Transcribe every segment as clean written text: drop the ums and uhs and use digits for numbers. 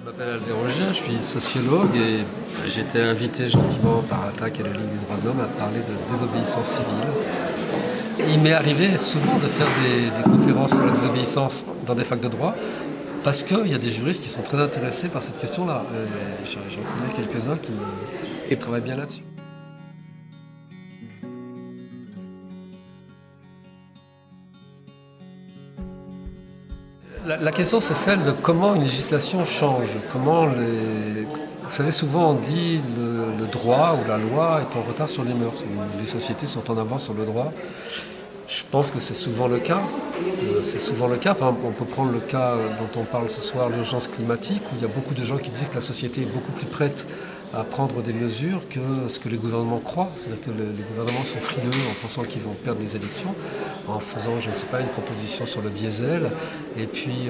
Je m'appelle Albert Roger, je suis sociologue et j'ai été invité gentiment par Attac et la Ligue des droits de l'homme à parler de désobéissance civile. Il m'est arrivé souvent de faire des conférences sur la désobéissance dans des facs de droit parce qu'il y a des juristes qui sont très intéressés par cette question-là. J'en connais quelques-uns qui travaillent bien là-dessus. La question, c'est celle de comment une législation change. Vous savez, souvent on dit le droit ou la loi est en retard sur les mœurs. Les sociétés sont en avance sur le droit. Je pense que c'est souvent le cas. C'est souvent le cas. Par exemple, on peut prendre le cas dont on parle ce soir, l'urgence climatique, où il y a beaucoup de gens qui disent que la société est beaucoup plus prête à prendre des mesures que ce que les gouvernements croient. C'est-à-dire que les gouvernements sont frileux en pensant qu'ils vont perdre des élections, en faisant, je ne sais pas, une proposition sur le diesel. Et puis,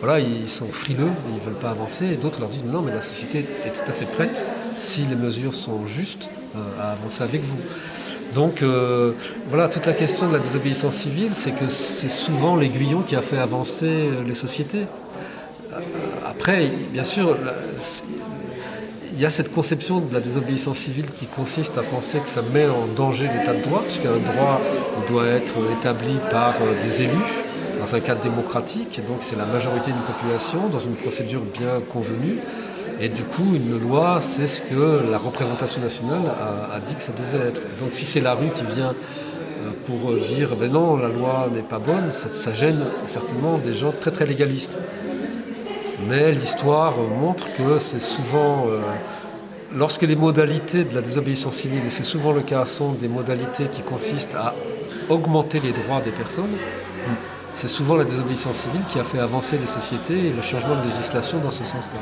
voilà, ils sont frileux, ils ne veulent pas avancer. Et d'autres leur disent, mais non, mais la société est tout à fait prête, si les mesures sont justes, à avancer avec vous. Donc voilà, toute la question de la désobéissance civile, c'est que c'est souvent l'aiguillon qui a fait avancer les sociétés. Après, bien sûr, il y a cette conception de la désobéissance civile qui consiste à penser que ça met en danger l'état de droit, puisqu'un droit il doit être établi par des élus, dans un cadre démocratique, donc c'est la majorité d'une population, dans une procédure bien convenue. Et du coup, une loi, c'est ce que la représentation nationale a dit que ça devait être. Donc si c'est la rue qui vient pour dire ben non, la loi n'est pas bonne, ça gêne certainement des gens très très légalistes. Mais l'histoire montre que c'est souvent, lorsque les modalités de la désobéissance civile, et c'est souvent le cas, sont des modalités qui consistent à augmenter les droits des personnes, c'est souvent la désobéissance civile qui a fait avancer les sociétés et le changement de législation dans ce sens-là.